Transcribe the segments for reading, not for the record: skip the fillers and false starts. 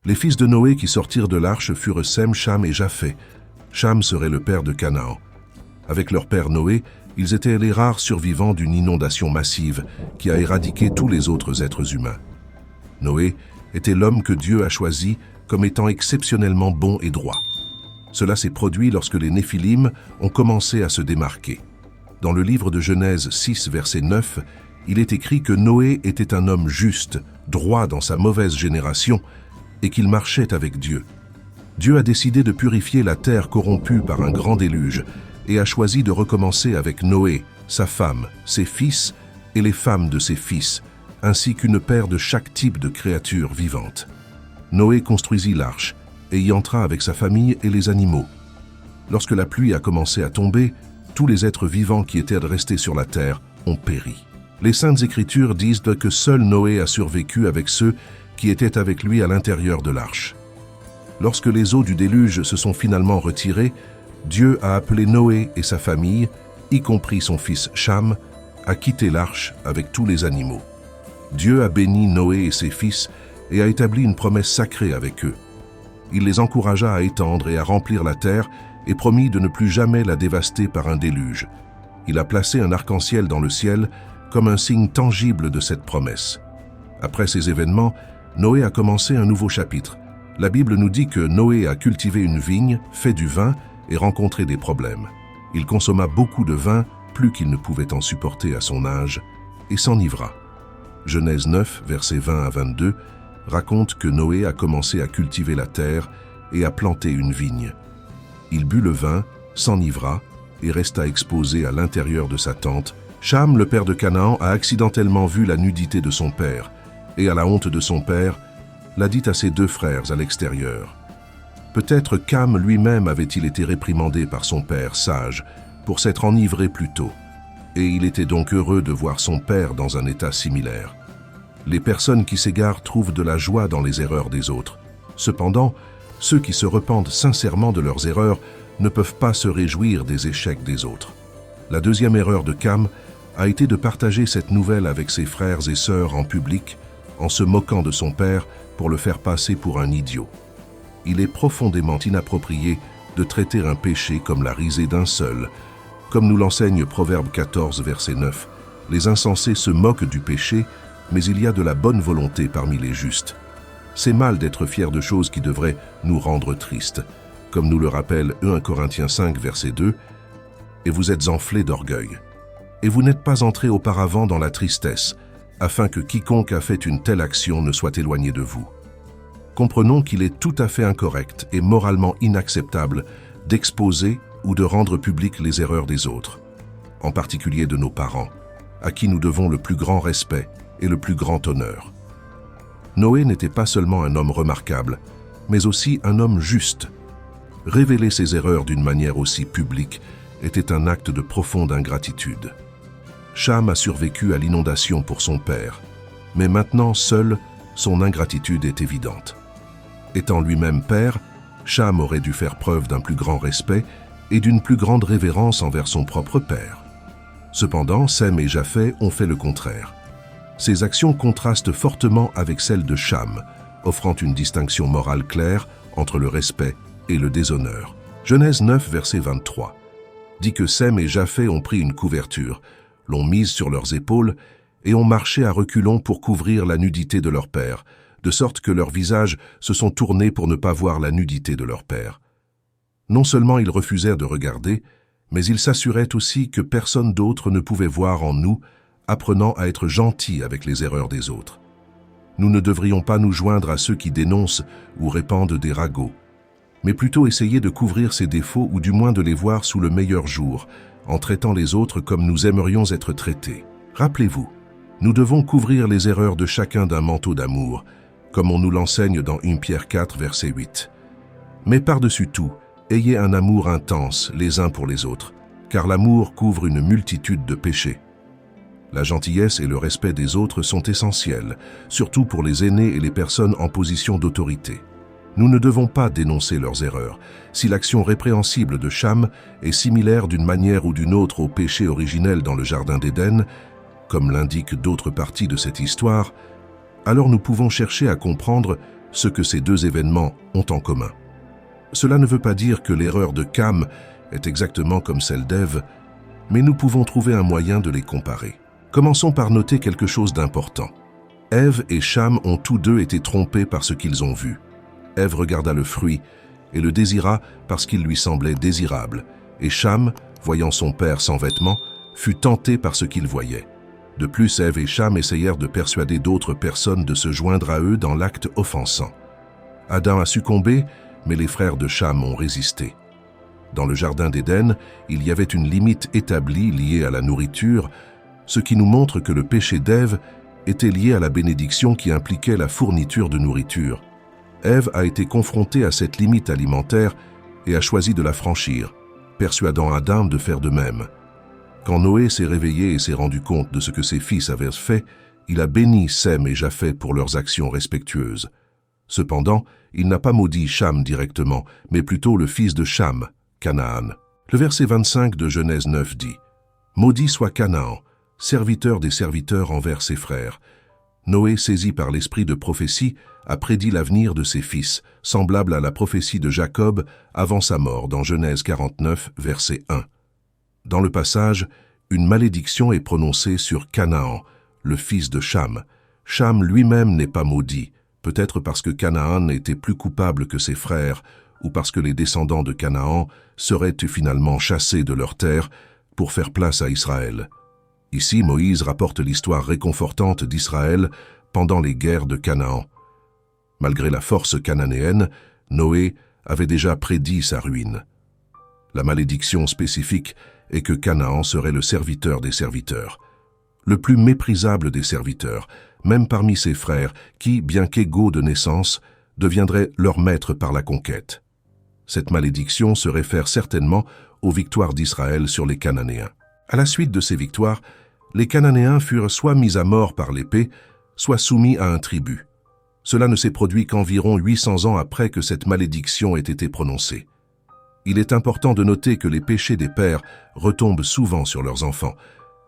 Les fils de Noé qui sortirent de l'arche furent Sem, Cham et Japheth. Cham serait le père de Canaan. Avec leur père Noé, ils étaient les rares survivants d'une inondation massive qui a éradiqué tous les autres êtres humains. Noé était l'homme que Dieu a choisi comme étant exceptionnellement bon et droit. Cela s'est produit lorsque les Néphilim ont commencé à se démarquer. Dans le livre de Genèse 6, verset 9, il est écrit que Noé était un homme juste, droit dans sa mauvaise génération, et qu'il marchait avec Dieu. Dieu a décidé de purifier la terre corrompue par un grand déluge et a choisi de recommencer avec Noé, sa femme, ses fils et les femmes de ses fils, ainsi qu'une paire de chaque type de créature vivante. Noé construisit l'arche et y entra avec sa famille et les animaux. Lorsque la pluie a commencé à tomber, tous les êtres vivants qui étaient restés sur la terre ont péri. Les Saintes Écritures disent que seul Noé a survécu avec ceux qui étaient avec lui à l'intérieur de l'arche. Lorsque les eaux du déluge se sont finalement retirées, Dieu a appelé Noé et sa famille, y compris son fils Cham, à quitter l'arche avec tous les animaux. Dieu a béni Noé et ses fils et a établi une promesse sacrée avec eux. Il les encouragea à étendre et à remplir la terre et promit de ne plus jamais la dévaster par un déluge. Il a placé un arc-en-ciel dans le ciel comme un signe tangible de cette promesse. Après ces événements, Noé a commencé un nouveau chapitre. La Bible nous dit que Noé a cultivé une vigne, fait du vin et rencontré des problèmes. Il consomma beaucoup de vin, plus qu'il ne pouvait en supporter à son âge, et s'enivra. Genèse 9, versets 20 à 22, raconte que Noé a commencé à cultiver la terre et à planter une vigne. Il but le vin, s'enivra et resta exposé à l'intérieur de sa tente. Cham, le père de Canaan, a accidentellement vu la nudité de son père et à la honte de son père, l'a dit à ses deux frères à l'extérieur. Peut-être Cham lui-même avait-il été réprimandé par son père sage pour s'être enivré plus tôt, et il était donc heureux de voir son père dans un état similaire. Les personnes qui s'égarent trouvent de la joie dans les erreurs des autres. Cependant, ceux qui se repentent sincèrement de leurs erreurs ne peuvent pas se réjouir des échecs des autres. La deuxième erreur de Cham a été de partager cette nouvelle avec ses frères et sœurs en public, en se moquant de son père pour le faire passer pour un idiot. Il est profondément inapproprié de traiter un péché comme la risée d'un seul. Comme nous l'enseigne Proverbe 14, verset 9, les insensés se moquent du péché, mais il y a de la bonne volonté parmi les justes. C'est mal d'être fier de choses qui devraient nous rendre tristes, comme nous le rappelle 1 Corinthiens 5, verset 2, « Et vous êtes enflés d'orgueil. Et vous n'êtes pas entrés auparavant dans la tristesse, afin que quiconque a fait une telle action ne soit éloigné de vous. » Comprenons qu'il est tout à fait incorrect et moralement inacceptable d'exposer ou de rendre publiques les erreurs des autres, en particulier de nos parents, à qui nous devons le plus grand respect et le plus grand honneur. Noé n'était pas seulement un homme remarquable, mais aussi un homme juste. Révéler ses erreurs d'une manière aussi publique était un acte de profonde ingratitude. Cham a survécu à l'inondation pour son père, mais maintenant seul, son ingratitude est évidente. Étant lui-même père, Cham aurait dû faire preuve d'un plus grand respect et d'une plus grande révérence envers son propre père. Cependant, Sem et Japheth ont fait le contraire. Ces actions contrastent fortement avec celles de Cham, offrant une distinction morale claire entre le respect et le déshonneur. Genèse 9, verset 23, dit que Sem et Japheth ont pris une couverture, l'ont mise sur leurs épaules et ont marché à reculons pour couvrir la nudité de leur père, de sorte que leurs visages se sont tournés pour ne pas voir la nudité de leur père. Non seulement ils refusèrent de regarder, mais ils s'assuraient aussi que personne d'autre ne pouvait voir en nous, apprenant à être gentils avec les erreurs des autres. Nous ne devrions pas nous joindre à ceux qui dénoncent ou répandent des ragots, mais plutôt essayer de couvrir ces défauts ou du moins de les voir sous le meilleur jour, en traitant les autres comme nous aimerions être traités. Rappelez-vous, nous devons couvrir les erreurs de chacun d'un manteau d'amour, comme on nous l'enseigne dans 1 Pierre 4, verset 8. Mais par-dessus tout, ayez un amour intense les uns pour les autres, car l'amour couvre une multitude de péchés. La gentillesse et le respect des autres sont essentiels, surtout pour les aînés et les personnes en position d'autorité. Nous ne devons pas dénoncer leurs erreurs. Si l'action répréhensible de Cham est similaire d'une manière ou d'une autre au péché originel dans le Jardin d'Éden, comme l'indiquent d'autres parties de cette histoire, alors nous pouvons chercher à comprendre ce que ces deux événements ont en commun. Cela ne veut pas dire que l'erreur de Cam est exactement comme celle d'Ève, mais nous pouvons trouver un moyen de les comparer. Commençons par noter quelque chose d'important. Ève et Cham ont tous deux été trompés par ce qu'ils ont vu. Ève regarda le fruit et le désira parce qu'il lui semblait désirable, et Cham, voyant son père sans vêtements, fut tenté par ce qu'il voyait. De plus, Ève et Cham essayèrent de persuader d'autres personnes de se joindre à eux dans l'acte offensant. Adam a succombé, mais les frères de Cham ont résisté. Dans le jardin d'Éden, il y avait une limite établie liée à la nourriture, ce qui nous montre que le péché d'Ève était lié à la bénédiction qui impliquait la fourniture de nourriture. Ève a été confrontée à cette limite alimentaire et a choisi de la franchir, persuadant Adam de faire de même. Quand Noé s'est réveillé et s'est rendu compte de ce que ses fils avaient fait, il a béni Sem et Japheth pour leurs actions respectueuses. Cependant, il n'a pas maudit Cham directement, mais plutôt le fils de Cham, Canaan. Le verset 25 de Genèse 9 dit « Maudit soit Canaan, serviteur des serviteurs envers ses frères. » Noé, saisi par l'esprit de prophétie, a prédit l'avenir de ses fils, semblable à la prophétie de Jacob avant sa mort dans Genèse 49, verset 1. Dans le passage, une malédiction est prononcée sur Canaan, le fils de Cham. Cham lui-même n'est pas maudit, peut-être parce que Canaan était plus coupable que ses frères, ou parce que les descendants de Canaan seraient finalement chassés de leur terre pour faire place à Israël. Ici, Moïse rapporte l'histoire réconfortante d'Israël pendant les guerres de Canaan. Malgré la force cananéenne, Noé avait déjà prédit sa ruine. La malédiction spécifique est que Canaan serait le serviteur des serviteurs, le plus méprisable des serviteurs, même parmi ses frères, qui, bien qu'égaux de naissance, deviendraient leur maître par la conquête. Cette malédiction se réfère certainement aux victoires d'Israël sur les Cananéens. À la suite de ces victoires, les Cananéens furent soit mis à mort par l'épée, soit soumis à un tribut. Cela ne s'est produit qu'environ 800 ans après que cette malédiction ait été prononcée. Il est important de noter que les péchés des pères retombent souvent sur leurs enfants,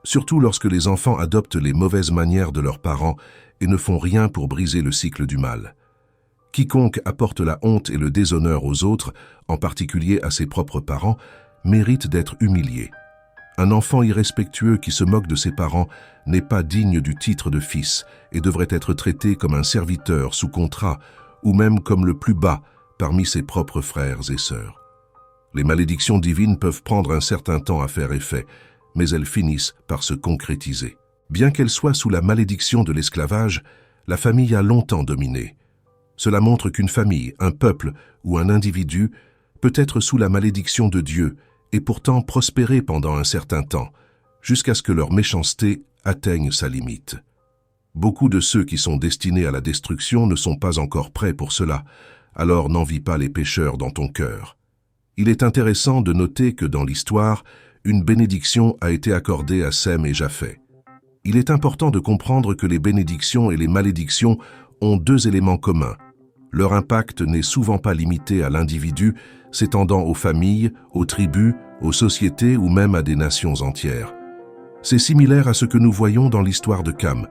surtout lorsque les enfants adoptent les mauvaises manières de leurs parents et ne font rien pour briser le cycle du mal. Quiconque apporte la honte et le déshonneur aux autres, en particulier à ses propres parents, mérite d'être humilié. Un enfant irrespectueux qui se moque de ses parents n'est pas digne du titre de fils et devrait être traité comme un serviteur sous contrat ou même comme le plus bas parmi ses propres frères et sœurs. Les malédictions divines peuvent prendre un certain temps à faire effet, mais elles finissent par se concrétiser. Bien qu'elle soit sous la malédiction de l'esclavage, la famille a longtemps dominé. Cela montre qu'une famille, un peuple ou un individu peut être sous la malédiction de Dieu et pourtant prospérer pendant un certain temps, jusqu'à ce que leur méchanceté atteigne sa limite. Beaucoup de ceux qui sont destinés à la destruction ne sont pas encore prêts pour cela, alors n'envie pas les pécheurs dans ton cœur. Il est intéressant de noter que dans l'histoire, une bénédiction a été accordée à Sem et Japheth. Il est important de comprendre que les bénédictions et les malédictions ont deux éléments communs. Leur impact n'est souvent pas limité à l'individu, s'étendant aux familles, aux tribus, aux sociétés ou même à des nations entières. C'est similaire à ce que nous voyons dans l'histoire de Cam.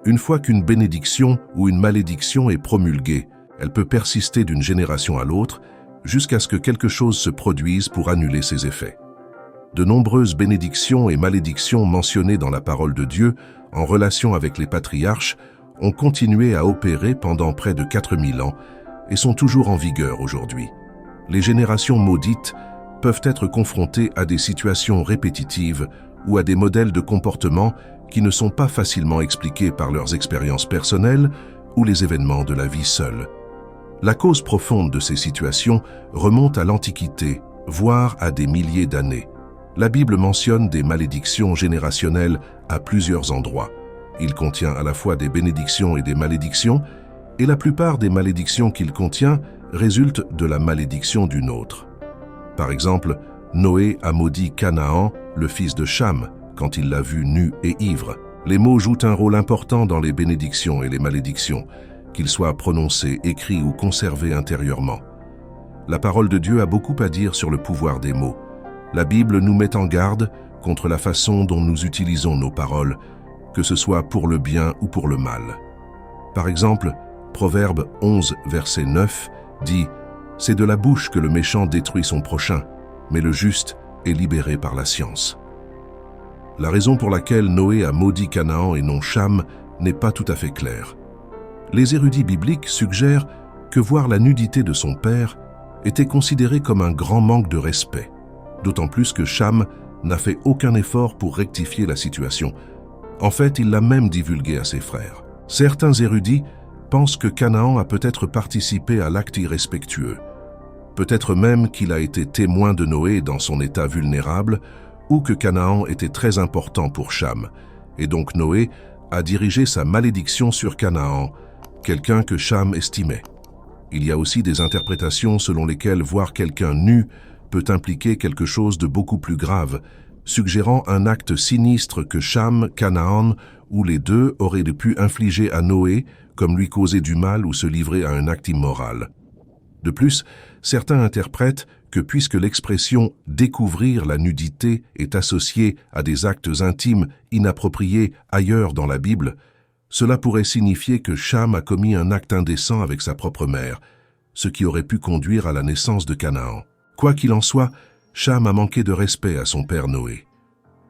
Une fois qu'une bénédiction ou une malédiction est promulguée, elle peut persister d'une génération à l'autre jusqu'à ce que quelque chose se produise pour annuler ses effets. De nombreuses bénédictions et malédictions mentionnées dans la parole de Dieu en relation avec les patriarches ont continué à opérer pendant près de 4000 ans et sont toujours en vigueur aujourd'hui. Les générations maudites peuvent être confrontées à des situations répétitives ou à des modèles de comportement qui ne sont pas facilement expliqués par leurs expériences personnelles ou les événements de la vie seule. La cause profonde de ces situations remonte à l'Antiquité, voire à des milliers d'années. La Bible mentionne des malédictions générationnelles à plusieurs endroits. Il contient à la fois des bénédictions et des malédictions, et la plupart des malédictions qu'il contient résultent de la malédiction d'une autre. Par exemple, Noé a maudit Canaan, le fils de Cham, quand il l'a vu nu et ivre. Les mots jouent un rôle important dans les bénédictions et les malédictions, qu'ils soient prononcés, écrits ou conservés intérieurement. La parole de Dieu a beaucoup à dire sur le pouvoir des mots. La Bible nous met en garde contre la façon dont nous utilisons nos paroles, que ce soit pour le bien ou pour le mal. Par exemple, Proverbe 11, verset 9, dit « C'est de la bouche que le méchant détruit son prochain, mais le juste est libéré par la science. » La raison pour laquelle Noé a maudit Canaan et non Cham n'est pas tout à fait claire. Les érudits bibliques suggèrent que voir la nudité de son père était considéré comme un grand manque de respect, d'autant plus que Cham n'a fait aucun effort pour rectifier la situation. En fait, il l'a même divulgué à ses frères. Certains érudits pensent que Canaan a peut-être participé à l'acte irrespectueux, peut-être même qu'il a été témoin de Noé dans son état vulnérable, ou que Canaan était très important pour Cham, et donc Noé a dirigé sa malédiction sur Canaan, quelqu'un que Cham estimait. Il y a aussi des interprétations selon lesquelles voir quelqu'un nu peut impliquer quelque chose de beaucoup plus grave, suggérant un acte sinistre que Cham, Canaan ou les deux auraient pu infliger à Noé, comme lui causer du mal ou se livrer à un acte immoral. De plus, certains interprètent que puisque l'expression « découvrir la nudité » est associée à des actes intimes inappropriés ailleurs dans la Bible, cela pourrait signifier que Cham a commis un acte indécent avec sa propre mère, ce qui aurait pu conduire à la naissance de Canaan. Quoi qu'il en soit, Cham a manqué de respect à son père Noé.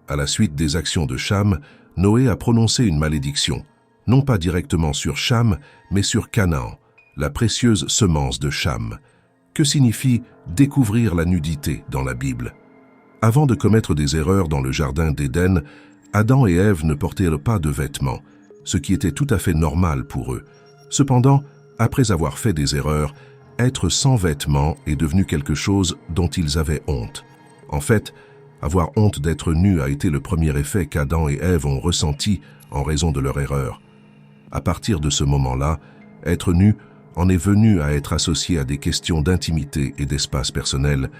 À la suite des actions de Cham, Noé a prononcé une malédiction, non pas directement sur Cham, mais sur Canaan, la précieuse semence de Cham. Que signifie découvrir la nudité dans la Bible? Avant de commettre des erreurs dans le jardin d'Éden, Adam et Ève ne portaient pas de vêtements, ce qui était tout à fait normal pour eux. Cependant, après avoir fait des erreurs, être sans vêtements est devenu quelque chose dont ils avaient honte. En fait, avoir honte d'être nus a été le premier effet qu'Adam et Ève ont ressenti en raison de leur erreur. À partir de ce moment-là, être nu en est venu à être associé à des questions d'intimité et d'espace personnel,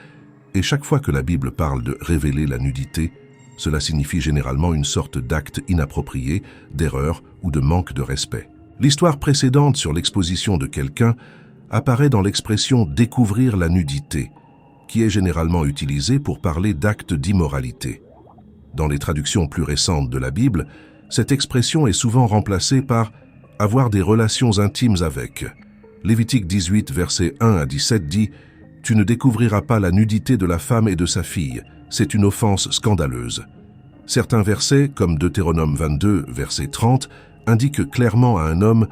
et chaque fois que la Bible parle de révéler la nudité, cela signifie généralement une sorte d'acte inapproprié, d'erreur ou de manque de respect. L'histoire précédente sur l'exposition de quelqu'un apparaît dans l'expression « découvrir la nudité », qui est généralement utilisée pour parler d'actes d'immoralité. Dans les traductions plus récentes de la Bible, cette expression est souvent remplacée par « avoir des relations intimes avec ». Lévitique 18, versets 1 à 17 dit « Tu ne découvriras pas la nudité de la femme et de sa fille, c'est une offense scandaleuse ». Certains versets, comme Deutéronome 22, verset 30, indiquent clairement à un homme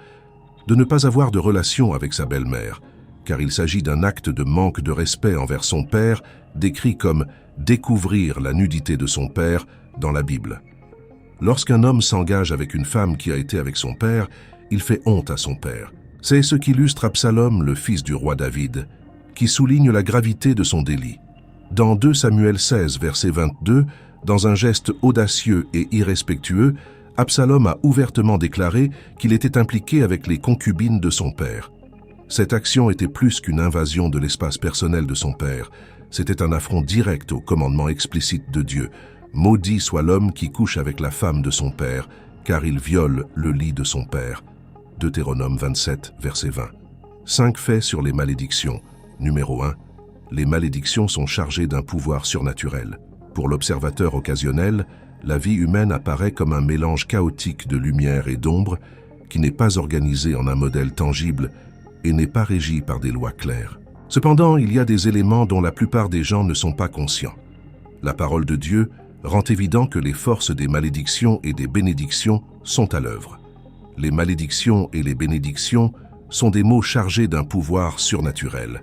de ne pas avoir de relation avec sa belle-mère, car il s'agit d'un acte de manque de respect envers son père, décrit comme « découvrir la nudité de son père » dans la Bible. Lorsqu'un homme s'engage avec une femme qui a été avec son père, il fait honte à son père. C'est ce qu'illustre Absalom, le fils du roi David, qui souligne la gravité de son délit. Dans 2 Samuel 16, verset 22, dans un geste audacieux et irrespectueux, Absalom a ouvertement déclaré qu'il était impliqué avec les concubines de son père. Cette action était plus qu'une invasion de l'espace personnel de son père. C'était un affront direct au commandement explicite de Dieu. Maudit soit l'homme qui couche avec la femme de son père, car il viole le lit de son père. Deutéronome 27, verset 20. 5 faits sur les malédictions. Numéro 1. Les malédictions sont chargées d'un pouvoir surnaturel. Pour l'observateur occasionnel, la vie humaine apparaît comme un mélange chaotique de lumière et d'ombre qui n'est pas organisé en un modèle tangible et n'est pas régi par des lois claires. Cependant, il y a des éléments dont la plupart des gens ne sont pas conscients. La parole de Dieu rend évident que les forces des malédictions et des bénédictions sont à l'œuvre. Les malédictions et les bénédictions sont des mots chargés d'un pouvoir surnaturel.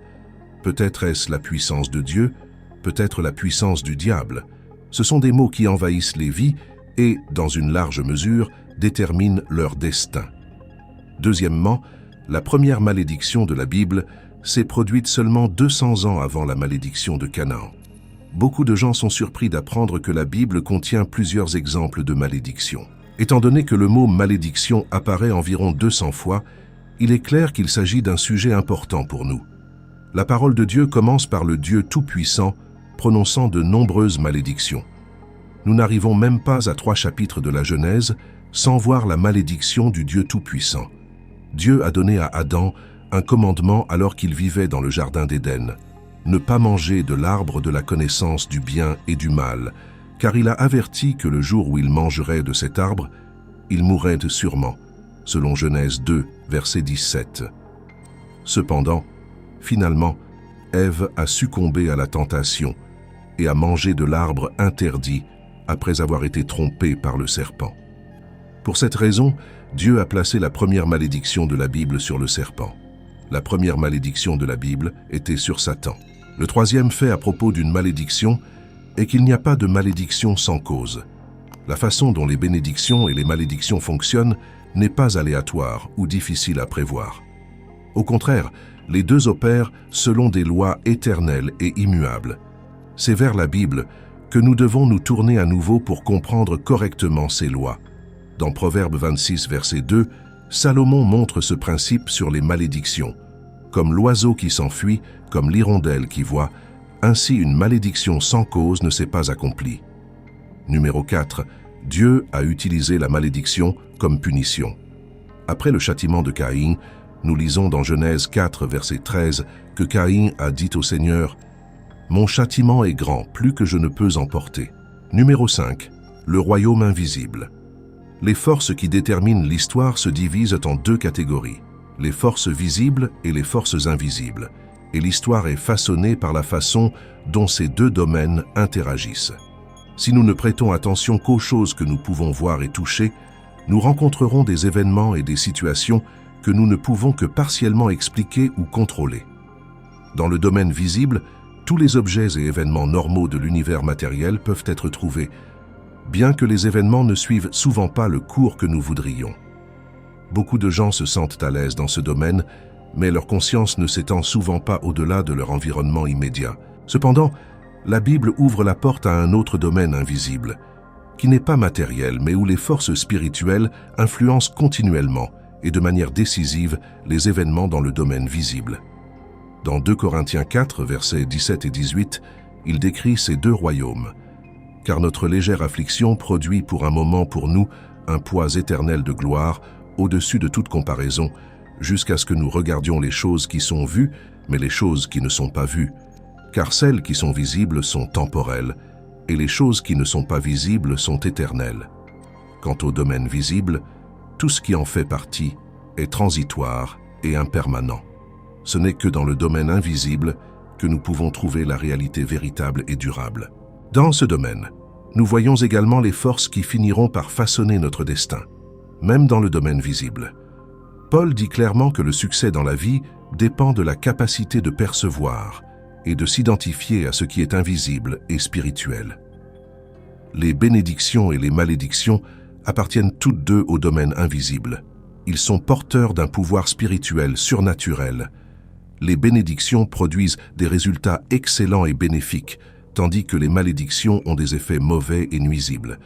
Peut-être est-ce la puissance de Dieu, peut-être la puissance du diable. Ce sont des mots qui envahissent les vies et, dans une large mesure, déterminent leur destin. Deuxièmement, la première malédiction de la Bible s'est produite seulement 200 ans avant la malédiction de Canaan. Beaucoup de gens sont surpris d'apprendre que la Bible contient plusieurs exemples de malédiction. Étant donné que le mot « malédiction » apparaît environ 200 fois, il est clair qu'il s'agit d'un sujet important pour nous. La parole de Dieu commence par le Dieu Tout-Puissant, prononçant de nombreuses malédictions. Nous n'arrivons même pas à 3 chapitres de la Genèse sans voir la malédiction du Dieu Tout-Puissant. Dieu a donné à Adam un commandement alors qu'il vivait dans le jardin d'Éden. Ne pas manger de l'arbre de la connaissance du bien et du mal, car il a averti que le jour où il mangerait de cet arbre, il mourrait sûrement, selon Genèse 2, verset 17. Cependant, finalement, Ève a succombé à la tentation et a mangé de l'arbre interdit après avoir été trompée par le serpent. Pour cette raison, Dieu a placé la première malédiction de la Bible sur le serpent. La première malédiction de la Bible était sur Satan. Le troisième fait à propos d'une malédiction est qu'il n'y a pas de malédiction sans cause. La façon dont les bénédictions et les malédictions fonctionnent n'est pas aléatoire ou difficile à prévoir. Au contraire, les deux opèrent selon des lois éternelles et immuables. C'est vers la Bible que nous devons nous tourner à nouveau pour comprendre correctement ces lois. Dans Proverbe 26, verset 2, Salomon montre ce principe sur les malédictions. Comme l'oiseau qui s'enfuit, comme l'hirondelle qui voit, ainsi une malédiction sans cause ne s'est pas accomplie. Numéro 4. Dieu a utilisé la malédiction comme punition. Après le châtiment de Caïn, nous lisons dans Genèse 4, verset 13, que Caïn a dit au Seigneur « Mon châtiment est grand, plus que je ne peux en porter. » Numéro 5. Le royaume invisible. Les forces qui déterminent l'histoire se divisent en deux catégories, les forces visibles et les forces invisibles, et l'histoire est façonnée par la façon dont ces deux domaines interagissent. Si nous ne prêtons attention qu'aux choses que nous pouvons voir et toucher, nous rencontrerons des événements et des situations que nous ne pouvons que partiellement expliquer ou contrôler. Dans le domaine visible, tous les objets et événements normaux de l'univers matériel peuvent être trouvés, bien que les événements ne suivent souvent pas le cours que nous voudrions. Beaucoup de gens se sentent à l'aise dans ce domaine, mais leur conscience ne s'étend souvent pas au-delà de leur environnement immédiat. Cependant, la Bible ouvre la porte à un autre domaine invisible, qui n'est pas matériel, mais où les forces spirituelles influencent continuellement et de manière décisive les événements dans le domaine visible. Dans 2 Corinthiens 4, versets 17 et 18, il décrit ces deux royaumes. « Car notre légère affliction produit pour un moment pour nous un poids éternel de gloire, au-dessus de toute comparaison, jusqu'à ce que nous regardions les choses qui sont vues, mais les choses qui ne sont pas vues. Car celles qui sont visibles sont temporelles, et les choses qui ne sont pas visibles sont éternelles. Quant au domaine visible, tout ce qui en fait partie est transitoire et impermanent. Ce n'est que dans le domaine invisible que nous pouvons trouver la réalité véritable et durable. Dans ce domaine, nous voyons également les forces qui finiront par façonner notre destin, même dans le domaine visible. Paul dit clairement que le succès dans la vie dépend de la capacité de percevoir et de s'identifier à ce qui est invisible et spirituel. Les bénédictions et les malédictions appartiennent toutes deux au domaine invisible. Ils sont porteurs d'un pouvoir spirituel surnaturel. Les bénédictions produisent des résultats excellents et bénéfiques, tandis que les malédictions ont des effets mauvais et nuisibles.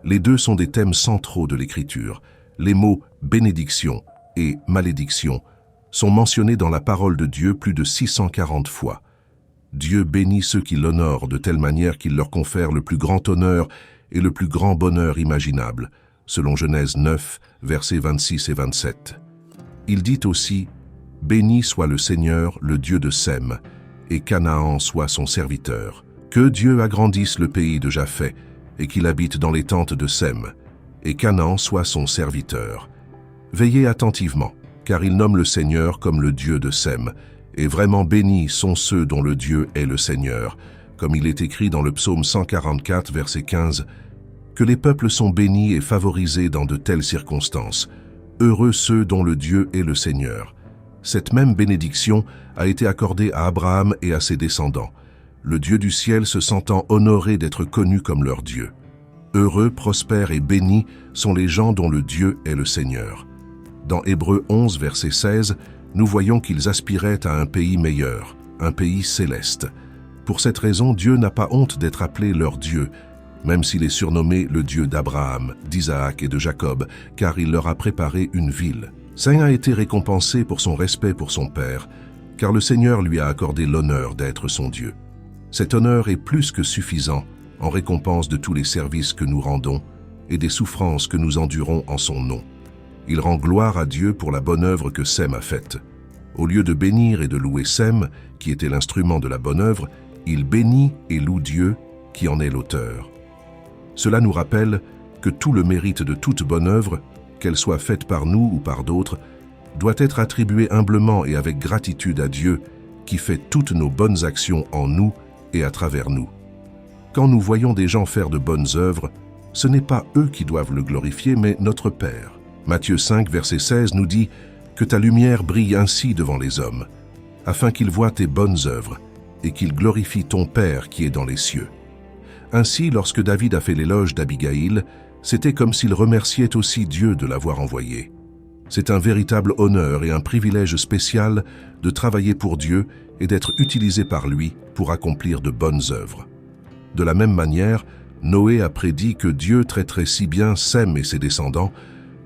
Les deux sont des thèmes centraux de l'Écriture. Les mots « bénédiction » et « malédiction » sont mentionnés dans la parole de Dieu plus de 640 fois. Dieu bénit ceux qui l'honorent de telle manière qu'il leur confère le plus grand honneur et le plus grand bonheur imaginable, selon Genèse 9, versets 26 et 27. Il dit aussi « Béni soit le Seigneur, le Dieu de Sem, et Canaan soit son serviteur. Que Dieu agrandisse le pays de Japheth, et qu'il habite dans les tentes de Sem, et Canaan soit son serviteur. Veillez attentivement, car il nomme le Seigneur comme le Dieu de Sem, et vraiment bénis sont ceux dont le Dieu est le Seigneur, comme il est écrit dans le psaume 144, verset 15, que les peuples sont bénis et favorisés dans de telles circonstances. Heureux ceux dont le Dieu est le Seigneur. Cette même bénédiction a été accordée à Abraham et à ses descendants, le Dieu du ciel se sentant honoré d'être connu comme leur Dieu. Heureux, prospères et bénis sont les gens dont le Dieu est le Seigneur. Dans Hébreux 11, verset 16, nous voyons qu'ils aspiraient à un pays meilleur, un pays céleste. Pour cette raison, Dieu n'a pas honte d'être appelé leur Dieu, même s'il est surnommé le Dieu d'Abraham, d'Isaac et de Jacob, car il leur a préparé une ville. Saint a été récompensé pour son respect pour son Père, car le Seigneur lui a accordé l'honneur d'être son Dieu. Cet honneur est plus que suffisant en récompense de tous les services que nous rendons et des souffrances que nous endurons en son nom. Il rend gloire à Dieu pour la bonne œuvre que Sem a faite. Au lieu de bénir et de louer Sem, qui était l'instrument de la bonne œuvre, il bénit et loue Dieu, qui en est l'auteur. Cela nous rappelle que tout le mérite de toute bonne œuvre, qu'elle soit faite par nous ou par d'autres, doit être attribué humblement et avec gratitude à Dieu qui fait toutes nos bonnes actions en nous et à travers nous. Quand nous voyons des gens faire de bonnes œuvres, ce n'est pas eux qui doivent le glorifier, mais notre Père. Matthieu 5, verset 16 nous dit « Que ta lumière brille ainsi devant les hommes, afin qu'ils voient tes bonnes œuvres, et qu'ils glorifient ton Père qui est dans les cieux. » Ainsi, lorsque David a fait l'éloge d'Abigaïl, c'était comme s'il remerciait aussi Dieu de l'avoir envoyé. C'est un véritable honneur et un privilège spécial de travailler pour Dieu et d'être utilisé par lui pour accomplir de bonnes œuvres. De la même manière, Noé a prédit que Dieu traiterait si bien Sem et ses descendants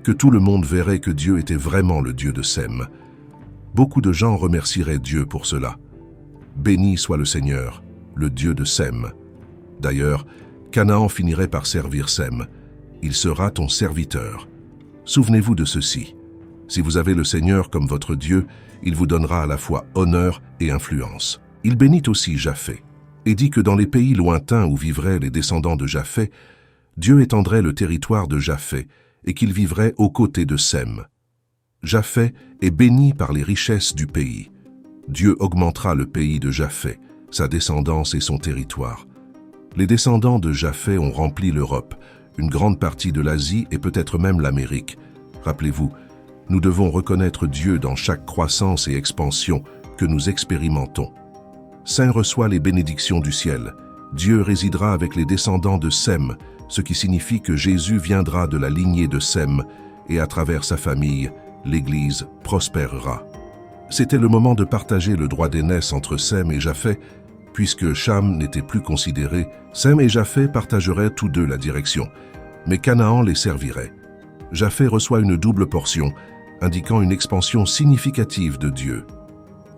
que tout le monde verrait que Dieu était vraiment le Dieu de Sem. Beaucoup de gens remercieraient Dieu pour cela. Béni soit le Seigneur, le Dieu de Sem. D'ailleurs, Canaan finirait par servir Sem. Il sera ton serviteur. Souvenez-vous de ceci. Si vous avez le Seigneur comme votre Dieu, il vous donnera à la fois honneur et influence. Il bénit aussi Japheth et dit que dans les pays lointains où vivraient les descendants de Japheth, Dieu étendrait le territoire de Japheth et qu'il vivrait aux côtés de Sem. Japheth est béni par les richesses du pays. Dieu augmentera le pays de Japheth, sa descendance et son territoire. Les descendants de Japheth ont rempli l'Europe, une grande partie de l'Asie et peut-être même l'Amérique. Rappelez-vous, nous devons reconnaître Dieu dans chaque croissance et expansion que nous expérimentons. Sem reçoit les bénédictions du ciel. Dieu résidera avec les descendants de Sem, ce qui signifie que Jésus viendra de la lignée de Sem et à travers sa famille, l'Église prospérera. C'était le moment de partager le droit d'aînesse entre Sem et Japheth. Puisque Cham n'était plus considéré, Sem et Japheth partageraient tous deux la direction, mais Canaan les servirait. Japheth reçoit une double portion, indiquant une expansion significative de Dieu.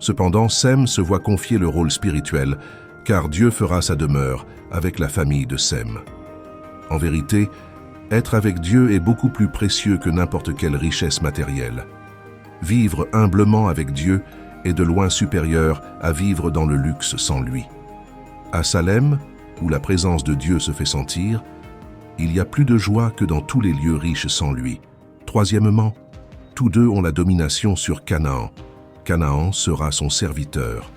Cependant, Sem se voit confier le rôle spirituel, car Dieu fera sa demeure avec la famille de Sem. En vérité, être avec Dieu est beaucoup plus précieux que n'importe quelle richesse matérielle. Vivre humblement avec Dieu est de loin supérieur à vivre dans le luxe sans lui. À Salem, où la présence de Dieu se fait sentir, il y a plus de joie que dans tous les lieux riches sans lui. Troisièmement, tous deux ont la domination sur Canaan. Canaan sera son serviteur.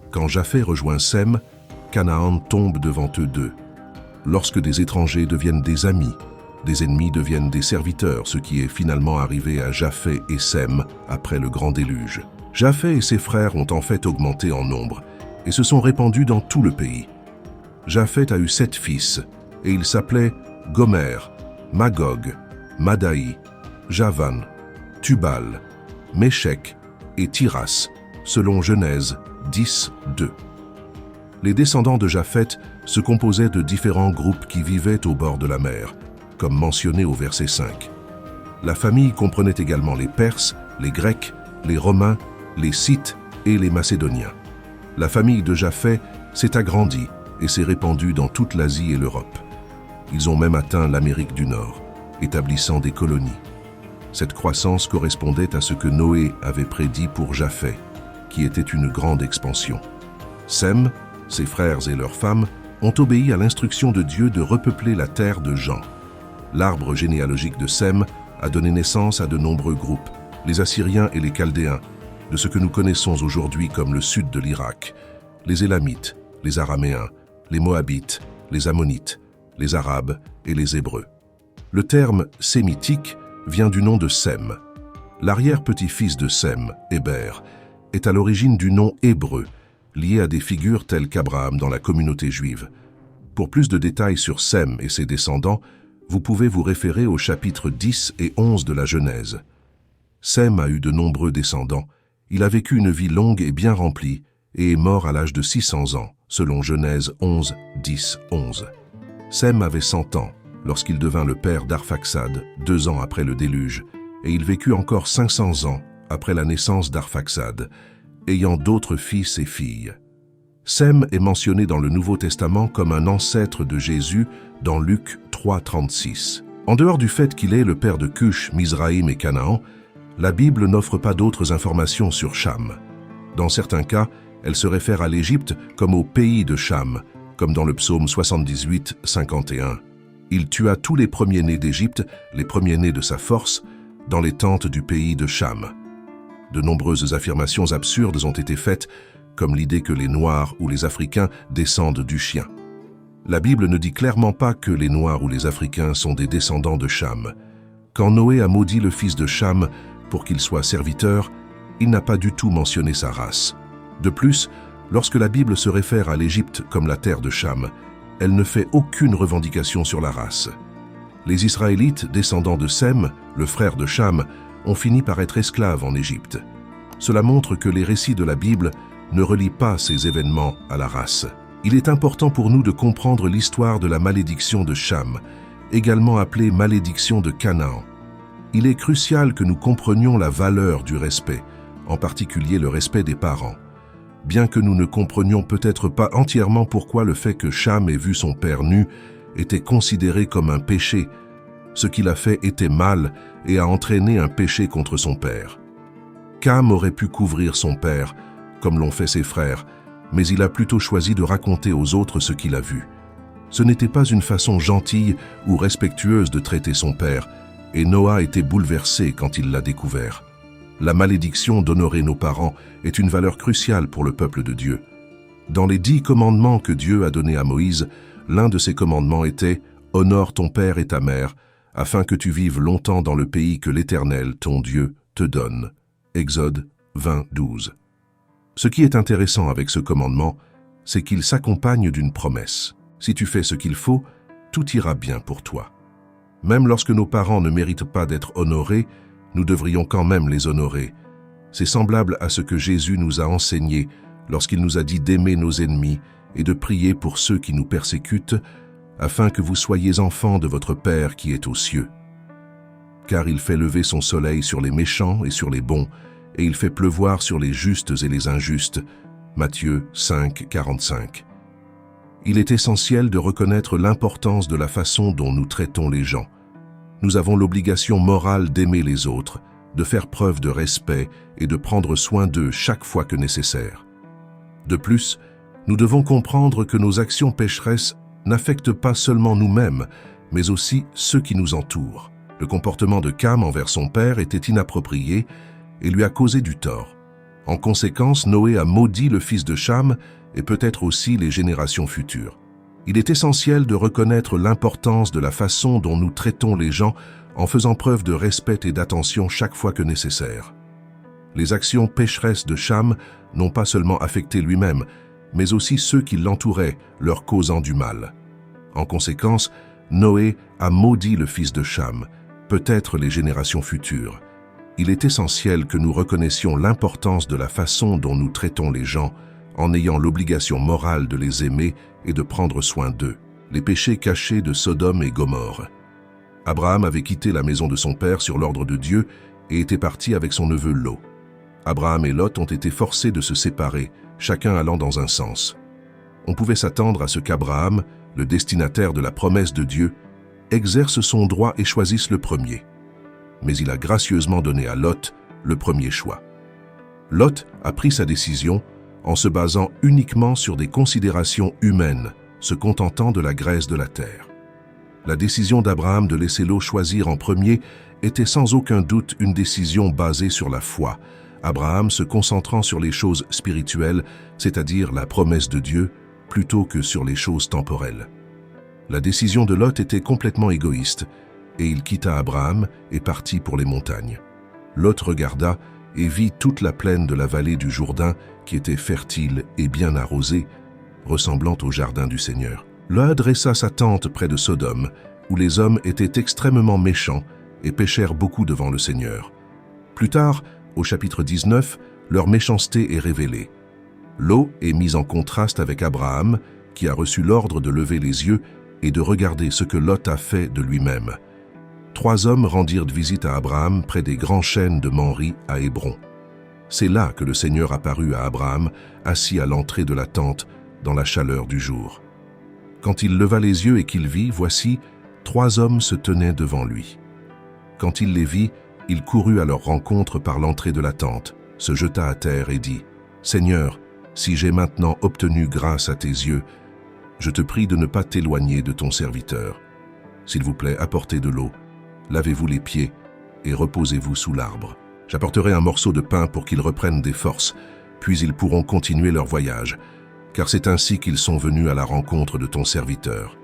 Quand Japheth rejoint Sem, Canaan tombe devant eux deux. Lorsque des étrangers deviennent des amis, des ennemis deviennent des serviteurs, ce qui est finalement arrivé à Japheth et Sem après le grand déluge. Japheth et ses frères ont en fait augmenté en nombre et se sont répandus dans tout le pays. Japheth a eu 7 fils et ils s'appelaient Gomer, Magog, Madaï, Javan, Tubal, Méchec et Tiras, selon Genèse 10, 2. Les descendants de Japheth se composaient de différents groupes qui vivaient au bord de la mer, comme mentionné au verset 5. La famille comprenait également les Perses, les Grecs, les Romains, les Scythes et les Macédoniens. La famille de Japheth s'est agrandie et s'est répandue dans toute l'Asie et l'Europe. Ils ont même atteint l'Amérique du Nord, établissant des colonies. Cette croissance correspondait à ce que Noé avait prédit pour Japheth, qui était une grande expansion. Sem, ses frères et leurs femmes ont obéi à l'instruction de Dieu de repeupler la terre de Jan. L'arbre généalogique de Sem a donné naissance à de nombreux groupes, les Assyriens et les Chaldéens, de ce que nous connaissons aujourd'hui comme le sud de l'Irak, les Élamites, les Araméens, les Moabites, les Ammonites, les Arabes et les Hébreux. Le terme sémitique vient du nom de Sem. L'arrière-petit-fils de Sem, Héber, est à l'origine du nom hébreu, lié à des figures telles qu'Abraham dans la communauté juive. Pour plus de détails sur Sem et ses descendants, vous pouvez vous référer aux chapitres 10 et 11 de la Genèse. Sem a eu de nombreux descendants. Il a vécu une vie longue et bien remplie et est mort à l'âge de 600 ans, selon Genèse 11, 10, 11. Sem avait 100 ans lorsqu'il devint le père d'Arphaxad 2 ans après le déluge, et il vécut encore 500 ans après la naissance d'Arphaxad, ayant d'autres fils et filles. Sem est mentionné dans le Nouveau Testament comme un ancêtre de Jésus dans Luc 3, 36. En dehors du fait qu'il est le père de Cush, Mizraïm et Canaan, la Bible n'offre pas d'autres informations sur Cham. Dans certains cas, elle se réfère à l'Égypte comme au pays de Cham, comme dans le psaume 78, 51. Il tua tous les premiers-nés d'Égypte, les premiers-nés de sa force, dans les tentes du pays de Cham. De nombreuses affirmations absurdes ont été faites, comme l'idée que les Noirs ou les Africains descendent du chien. La Bible ne dit clairement pas que les Noirs ou les Africains sont des descendants de Cham. Quand Noé a maudit le fils de Cham pour qu'il soit serviteur, il n'a pas du tout mentionné sa race. De plus, lorsque la Bible se réfère à l'Égypte comme la terre de Cham, elle ne fait aucune revendication sur la race. Les Israélites, descendants de Sem, le frère de Cham, ont fini par être esclaves en Égypte. Cela montre que les récits de la Bible ne relient pas ces événements à la race. Il est important pour nous de comprendre l'histoire de la malédiction de Cham, également appelée malédiction de Canaan. Il est crucial que nous comprenions la valeur du respect, en particulier le respect des parents. Bien que nous ne comprenions peut-être pas entièrement pourquoi le fait que Cham ait vu son père nu était considéré comme un péché, ce qu'il a fait était mal et a entraîné un péché contre son père. Cham aurait pu couvrir son père, comme l'ont fait ses frères, mais il a plutôt choisi de raconter aux autres ce qu'il a vu. Ce n'était pas une façon gentille ou respectueuse de traiter son père, et Noah était bouleversé quand il l'a découvert. La malédiction d'honorer nos parents est une valeur cruciale pour le peuple de Dieu. Dans les 10 commandements que Dieu a donnés à Moïse, l'un de ces commandements était « Honore ton père et ta mère, afin que tu vives longtemps dans le pays que l'Éternel, ton Dieu, te donne. » Exode 20, 12. Ce qui est intéressant avec ce commandement, c'est qu'il s'accompagne d'une promesse. Si tu fais ce qu'il faut, tout ira bien pour toi. Même lorsque nos parents ne méritent pas d'être honorés, nous devrions quand même les honorer. C'est semblable à ce que Jésus nous a enseigné lorsqu'il nous a dit d'aimer nos ennemis et de prier pour ceux qui nous persécutent, afin que vous soyez enfants de votre Père qui est aux cieux. Car il fait lever son soleil sur les méchants et sur les bons, et il fait pleuvoir sur les justes et les injustes. Matthieu 5, 45. Il est essentiel de reconnaître l'importance de la façon dont nous traitons les gens. Nous avons l'obligation morale d'aimer les autres, de faire preuve de respect et de prendre soin d'eux chaque fois que nécessaire. De plus, nous devons comprendre que nos actions pécheresses n'affectent pas seulement nous-mêmes, mais aussi ceux qui nous entourent. Le comportement de Cham envers son père était inapproprié et lui a causé du tort. En conséquence, Noé a maudit le fils de Cham et peut-être aussi les générations futures. Il est essentiel de reconnaître l'importance de la façon dont nous traitons les gens en faisant preuve de respect et d'attention chaque fois que nécessaire. Les actions pécheresses de Cham n'ont pas seulement affecté lui-même, mais aussi ceux qui l'entouraient, leur causant du mal. En conséquence, Noé a maudit le fils de Cham, peut-être les générations futures. Il est essentiel que nous reconnaissions l'importance de la façon dont nous traitons les gens, en ayant l'obligation morale de les aimer et de prendre soin d'eux. Les péchés cachés de Sodome et Gomorrhe. Abraham avait quitté la maison de son père sur l'ordre de Dieu et était parti avec son neveu Lot. Abraham et Lot ont été forcés de se séparer, chacun allant dans un sens. On pouvait s'attendre à ce qu'Abraham, le destinataire de la promesse de Dieu, exerce son droit et choisisse le premier. Mais il a gracieusement donné à Lot le premier choix. Lot a pris sa décision en se basant uniquement sur des considérations humaines, se contentant de la graisse de la terre. La décision d'Abraham de laisser Lot choisir en premier était sans aucun doute une décision basée sur la foi, Abraham se concentrant sur les choses spirituelles, c'est-à-dire la promesse de Dieu, plutôt que sur les choses temporelles. La décision de Lot était complètement égoïste, et il quitta Abraham et partit pour les montagnes. Lot regarda et vit toute la plaine de la vallée du Jourdain qui était fertile et bien arrosée, ressemblant au jardin du Seigneur. Lot dressa sa tente près de Sodome, où les hommes étaient extrêmement méchants et péchèrent beaucoup devant le Seigneur. Plus tard, au chapitre 19, leur méchanceté est révélée. Lot est mis en contraste avec Abraham, qui a reçu l'ordre de lever les yeux et de regarder ce que Lot a fait de lui-même. 3 hommes rendirent visite à Abraham près des grands chênes de Mamré à Hébron. C'est là que le Seigneur apparut à Abraham, assis à l'entrée de la tente, dans la chaleur du jour. Quand il leva les yeux et qu'il vit, voici, 3 hommes se tenaient devant lui. Quand il les vit, il courut à leur rencontre par l'entrée de la tente, se jeta à terre et dit, « Seigneur, si j'ai maintenant obtenu grâce à tes yeux, je te prie de ne pas t'éloigner de ton serviteur. S'il vous plaît, apportez de l'eau, lavez-vous les pieds et reposez-vous sous l'arbre. » J'apporterai un morceau de pain pour qu'ils reprennent des forces, puis ils pourront continuer leur voyage, car c'est ainsi qu'ils sont venus à la rencontre de ton serviteur. »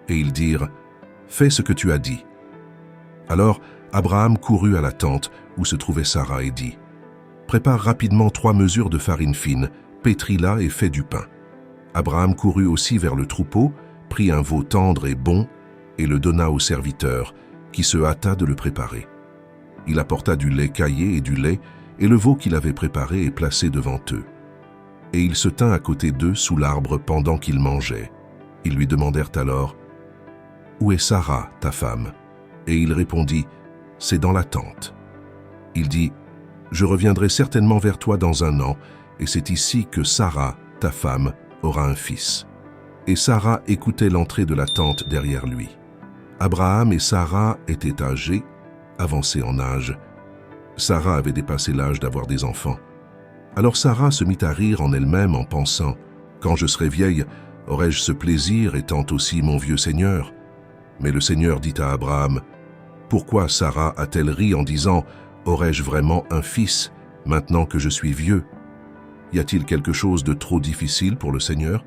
Et ils dirent, « Fais ce que tu as dit. » Alors Abraham courut à la tente où se trouvait Sarah et dit, « Prépare rapidement 3 mesures de farine fine, pétris-la et fais du pain. » Abraham courut aussi vers le troupeau, prit un veau tendre et bon, et le donna au serviteur, qui se hâta de le préparer. Il apporta du lait caillé et du lait, et le veau qu'il avait préparé et placé devant eux. Et il se tint à côté d'eux sous l'arbre pendant qu'ils mangeaient. Ils lui demandèrent alors, « Où est Sarah, ta femme ?» Et il répondit, « C'est dans la tente. » Il dit, « Je reviendrai certainement vers toi dans 1 an, et c'est ici que Sarah, ta femme, aura un fils. » Et Sarah écoutait l'entrée de la tente derrière lui. Abraham et Sarah étaient âgés, avancés en âge. Sarah avait dépassé l'âge d'avoir des enfants. Alors Sarah se mit à rire en elle-même en pensant, « Quand je serai vieille, aurai-je ce plaisir étant aussi mon vieux Seigneur ?» Mais le Seigneur dit à Abraham, « Pourquoi Sarah a-t-elle ri en disant, « Aurai-je vraiment un fils, maintenant que je suis vieux ?» Y a-t-il quelque chose de trop difficile pour le Seigneur ?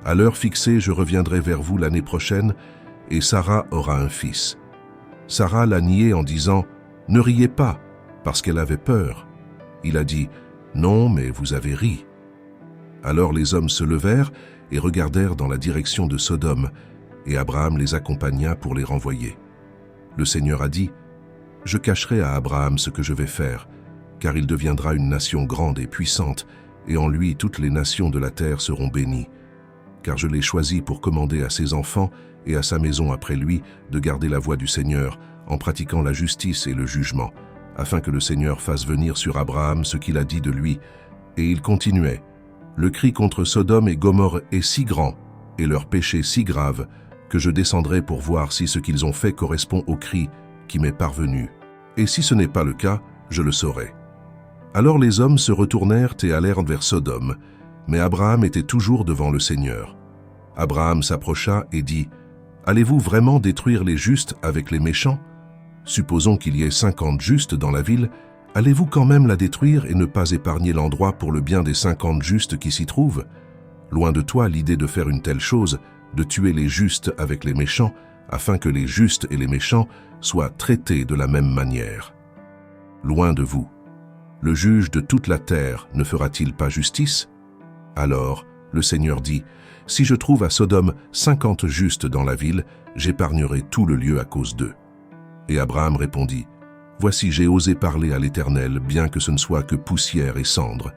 À l'heure fixée, je reviendrai vers vous l'année prochaine, et Sarah aura un fils. » Sarah l'a nié en disant, « Ne riez pas », parce qu'elle avait peur. Il a dit, « Non, mais vous avez ri. » Alors les hommes se levèrent et regardèrent dans la direction de Sodome, et Abraham les accompagna pour les renvoyer. Le Seigneur a dit, « Je cacherai à Abraham ce que je vais faire, car il deviendra une nation grande et puissante, et en lui toutes les nations de la terre seront bénies. Car je l'ai choisi pour commander à ses enfants et à sa maison après lui de garder la voie du Seigneur, en pratiquant la justice et le jugement, afin que le Seigneur fasse venir sur Abraham ce qu'il a dit de lui. » Et il continuait, « Le cri contre Sodome et Gomorrhe est si grand, et leur péché si grave, que je descendrai pour voir si ce qu'ils ont fait correspond au cri qui m'est parvenu. Et si ce n'est pas le cas, je le saurai. » Alors les hommes se retournèrent et allèrent vers Sodome, mais Abraham était toujours devant le Seigneur. Abraham s'approcha et dit, « Allez-vous vraiment détruire les justes avec les méchants? Supposons qu'il y ait 50 justes dans la ville, allez-vous quand même la détruire et ne pas épargner l'endroit pour le bien des 50 justes qui s'y trouvent? Loin de toi l'idée de faire une telle chose, de tuer les justes avec les méchants, afin que les justes et les méchants soient traités de la même manière. Loin de vous. Le juge de toute la terre ne fera-t-il pas justice? » Alors le Seigneur dit, « Si je trouve à Sodome 50 justes dans la ville, j'épargnerai tout le lieu à cause d'eux. » Et Abraham répondit, « Voici, j'ai osé parler à l'Éternel, bien que ce ne soit que poussière et cendre.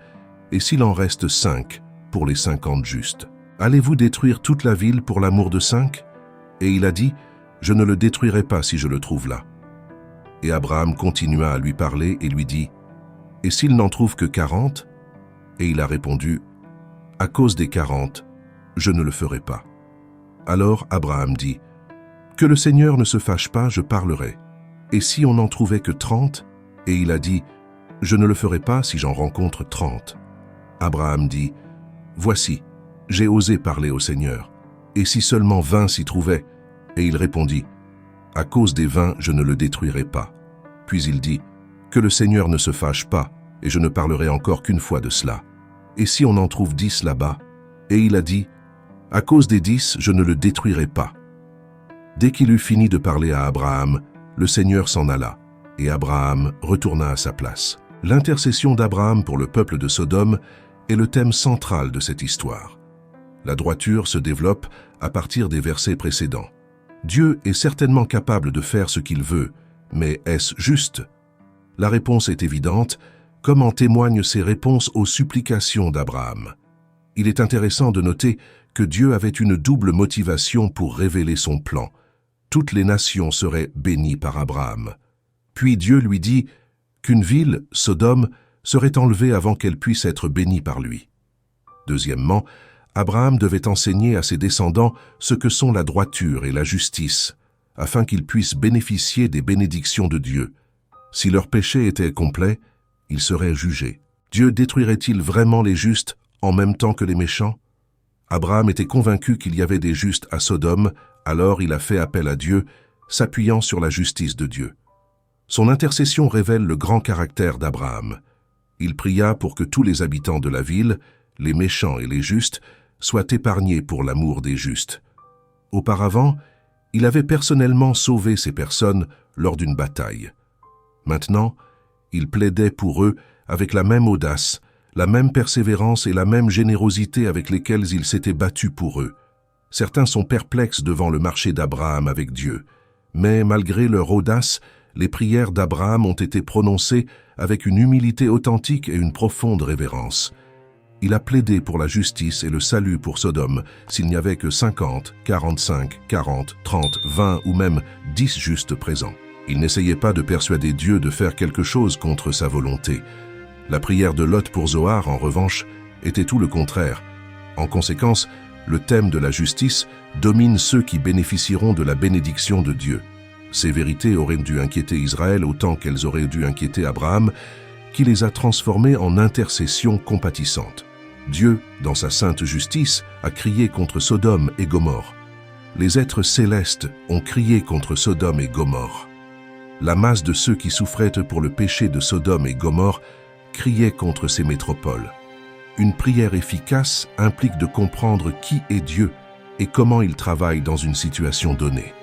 Et s'il en reste 5 pour les 50 justes, allez-vous détruire toute la ville pour l'amour de 5? » Et il a dit, « Je ne le détruirai pas si je le trouve là. » Et Abraham continua à lui parler et lui dit, « Et s'il n'en trouve que 40? » Et il a répondu, « À cause des 40, je ne le ferai pas. » Alors Abraham dit, « Que le Seigneur ne se fâche pas, je parlerai. Et si on n'en trouvait que 30? » Et il a dit, « Je ne le ferai pas si j'en rencontre 30. » Abraham dit, « Voici, j'ai osé parler au Seigneur. Et si seulement 20 s'y trouvaient? » Et il répondit, « À cause des 20, je ne le détruirai pas. » Puis il dit, « Que le Seigneur ne se fâche pas, et je ne parlerai encore qu'une fois de cela. Et si on en trouve 10 là-bas? » Et il a dit, « À cause des 10, je ne le détruirai pas. » Dès qu'il eut fini de parler à Abraham, le Seigneur s'en alla, et Abraham retourna à sa place. L'intercession d'Abraham pour le peuple de Sodome est le thème central de cette histoire. La droiture se développe à partir des versets précédents. Dieu est certainement capable de faire ce qu'il veut, mais est-ce juste? La réponse est évidente, comme en témoignent ses réponses aux supplications d'Abraham. Il est intéressant de noter que Dieu avait une double motivation pour révéler son plan. Toutes les nations seraient bénies par Abraham. Puis Dieu lui dit qu'une ville, Sodome, serait enlevée avant qu'elle puisse être bénie par lui. Deuxièmement, Abraham devait enseigner à ses descendants ce que sont la droiture et la justice, afin qu'ils puissent bénéficier des bénédictions de Dieu. Si leur péché était complet, ils seraient jugés. Dieu détruirait-il vraiment les justes en même temps que les méchants? Abraham était convaincu qu'il y avait des justes à Sodome, alors il a fait appel à Dieu, s'appuyant sur la justice de Dieu. Son intercession révèle le grand caractère d'Abraham. Il pria pour que tous les habitants de la ville, les méchants et les justes, soient épargnés pour l'amour des justes. Auparavant, il avait personnellement sauvé ces personnes lors d'une bataille. Maintenant, il plaidait pour eux avec la même audace, la même persévérance et la même générosité avec lesquelles il s'était battu pour eux. Certains sont perplexes devant le marché d'Abraham avec Dieu, mais malgré leur audace, les prières d'Abraham ont été prononcées avec une humilité authentique et une profonde révérence. Il a plaidé pour la justice et le salut pour Sodome s'il n'y avait que 50, 45, 40, 30, 20 ou même 10 justes présents. Il n'essayait pas de persuader Dieu de faire quelque chose contre sa volonté. La prière de Lot pour Zoar, en revanche, était tout le contraire. En conséquence, le thème de la justice domine ceux qui bénéficieront de la bénédiction de Dieu. Ces vérités auraient dû inquiéter Israël autant qu'elles auraient dû inquiéter Abraham, qui les a transformées en intercession compatissante. Dieu, dans sa sainte justice, a crié contre Sodome et Gomorrhe. Les êtres célestes ont crié contre Sodome et Gomorrhe. La masse de ceux qui souffraient pour le péché de Sodome et Gomorrhe criait contre ces métropoles. Une prière efficace implique de comprendre qui est Dieu et comment il travaille dans une situation donnée.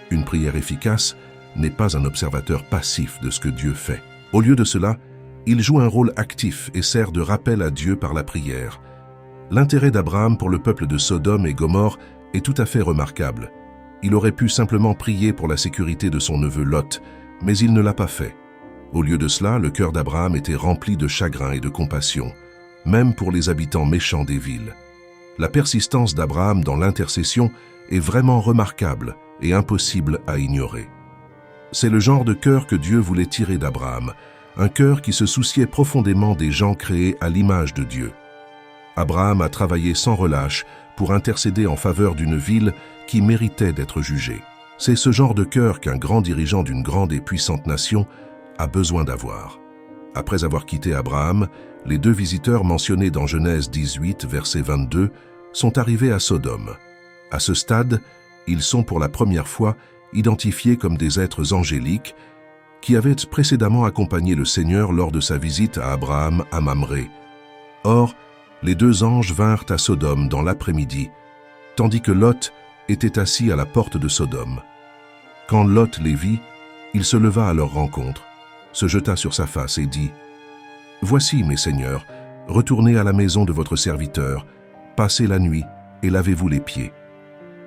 Une prière efficace n'est pas un observateur passif de ce que Dieu fait. Au lieu de cela, il joue un rôle actif et sert de rappel à Dieu par la prière. L'intérêt d'Abraham pour le peuple de Sodome et Gomorrhe est tout à fait remarquable. Il aurait pu simplement prier pour la sécurité de son neveu Lot, mais il ne l'a pas fait. Au lieu de cela, le cœur d'Abraham était rempli de chagrin et de compassion, même pour les habitants méchants des villes. La persistance d'Abraham dans l'intercession est vraiment remarquable et impossible à ignorer. C'est le genre de cœur que Dieu voulait tirer d'Abraham, un cœur qui se souciait profondément des gens créés à l'image de Dieu. Abraham a travaillé sans relâche pour intercéder en faveur d'une ville qui méritait d'être jugée. C'est ce genre de cœur qu'un grand dirigeant d'une grande et puissante nation a besoin d'avoir. Après avoir quitté Abraham, les deux visiteurs mentionnés dans Genèse 18, verset 22, sont arrivés à Sodome. À ce stade, ils sont pour la première fois identifiés comme des êtres angéliques qui avaient précédemment accompagné le Seigneur lors de sa visite à Abraham à Mamré. Or, les deux anges vinrent à Sodome dans l'après-midi, tandis que Lot était assis à la porte de Sodome. Quand Lot les vit, il se leva à leur rencontre, se jeta sur sa face et dit « Voici, mes seigneurs, retournez à la maison de votre serviteur, passez la nuit et lavez-vous les pieds.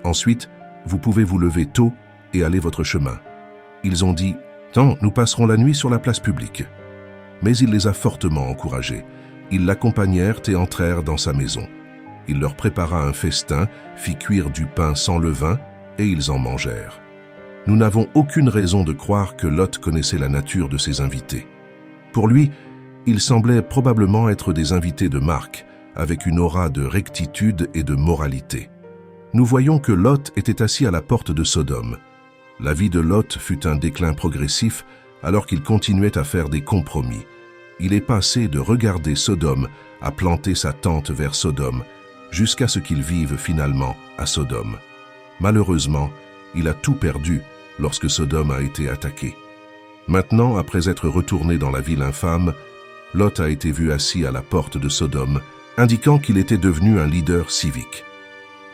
Ensuite, vous pouvez vous lever tôt et aller votre chemin. » Ils ont dit « Non, nous passerons la nuit sur la place publique. » Mais il les a fortement encouragés. Ils l'accompagnèrent et entrèrent dans sa maison. Il leur prépara un festin, fit cuire du pain sans levain, et ils en mangèrent. Nous n'avons aucune raison de croire que Lot connaissait la nature de ses invités. Pour lui, ils semblaient probablement être des invités de marque, avec une aura de rectitude et de moralité. Nous voyons que Lot était assis à la porte de Sodome. La vie de Lot fut un déclin progressif alors qu'il continuait à faire des compromis. Il est passé de regarder Sodome à planter sa tente vers Sodome, jusqu'à ce qu'il vive finalement à Sodome. Malheureusement, il a tout perdu lorsque Sodome a été attaqué. Maintenant, après être retourné dans la ville infâme, Lot a été vu assis à la porte de Sodome, indiquant qu'il était devenu un leader civique.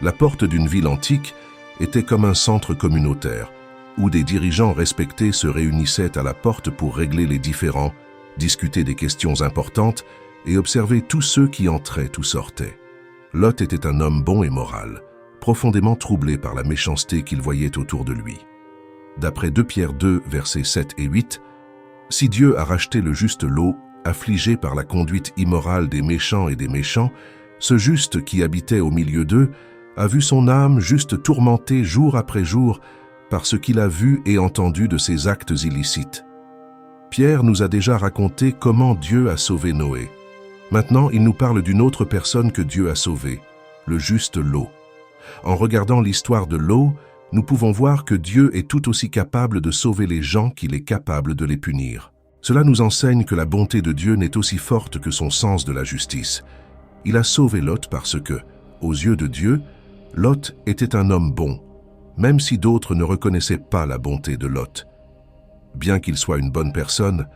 La porte d'une ville antique était comme un centre communautaire, où des dirigeants respectés se réunissaient à la porte pour régler les différends, discuter des questions importantes et observer tous ceux qui entraient ou sortaient. Lot était un homme bon et moral, profondément troublé par la méchanceté qu'il voyait autour de lui. D'après 2 Pierre 2, versets 7 et 8, « Si Dieu a racheté le juste Lot, affligé par la conduite immorale des méchants et des méchants, ce juste qui habitait au milieu d'eux a vu son âme juste tourmentée jour après jour par ce qu'il a vu et entendu de ses actes illicites. » Pierre nous a déjà raconté comment Dieu a sauvé Noé. Maintenant, il nous parle d'une autre personne que Dieu a sauvée, le juste Lot. En regardant l'histoire de Lot, nous pouvons voir que Dieu est tout aussi capable de sauver les gens qu'il est capable de les punir. Cela nous enseigne que la bonté de Dieu n'est aussi forte que son sens de la justice. Il a sauvé Lot parce que, aux yeux de Dieu, Lot était un homme bon, même si d'autres ne reconnaissaient pas la bonté de Lot. Bien qu'il soit une bonne personne,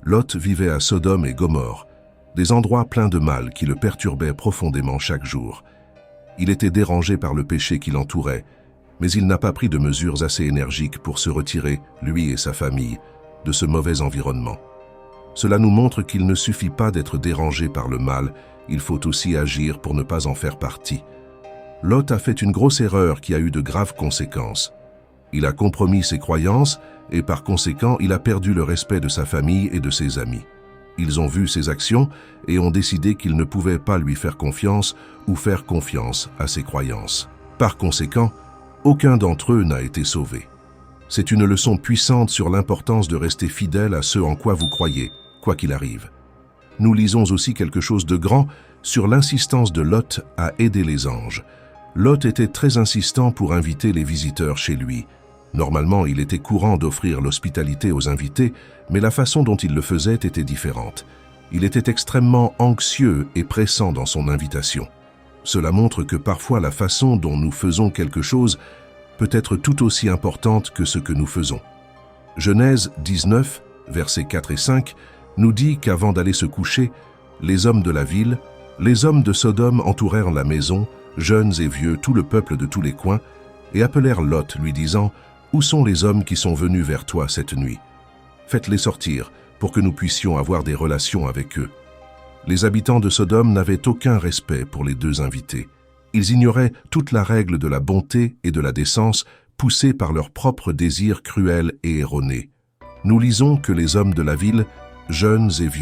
Lot vivait à Sodome et Gomorrhe, des endroits pleins de mal qui le perturbaient profondément chaque jour. Il était dérangé par le péché qui l'entourait, mais il n'a pas pris de mesures assez énergiques pour se retirer, lui et sa famille, de ce mauvais environnement. Cela nous montre qu'il ne suffit pas d'être dérangé par le mal, il faut aussi agir pour ne pas en faire partie. Lot a fait une grosse erreur qui a eu de graves conséquences. Il a compromis ses croyances et par conséquent, il a perdu le respect de sa famille et de ses amis. Ils ont vu ses actions et ont décidé qu'ils ne pouvaient pas lui faire confiance ou faire confiance à ses croyances. Par conséquent, aucun d'entre eux n'a été sauvé. C'est une leçon puissante sur l'importance de rester fidèle à ce en quoi vous croyez, quoi qu'il arrive. Nous lisons aussi quelque chose de grand sur l'insistance de Lot à aider les anges. Lot était très insistant pour inviter les visiteurs chez lui. Normalement, il était courant d'offrir l'hospitalité aux invités, mais la façon dont il le faisait était différente. Il était extrêmement anxieux et pressant dans son invitation. Cela montre que parfois la façon dont nous faisons quelque chose peut être tout aussi importante que ce que nous faisons. Genèse 19, versets 4 et 5, nous dit qu'avant d'aller se coucher, les hommes de la ville, les hommes de Sodome entourèrent la maison, jeunes et vieux, tout le peuple de tous les coins, et appelèrent Lot, lui disant « Où sont les hommes qui sont venus vers toi cette nuit? Faites-les sortir, pour que nous puissions avoir des relations avec eux. » Les habitants de Sodome n'avaient aucun respect pour les deux invités. Ils ignoraient toute la règle de la bonté et de la décence, poussés par leurs propres désirs cruels et erronés. Nous lisons que les hommes de la ville, jeunes et vieux,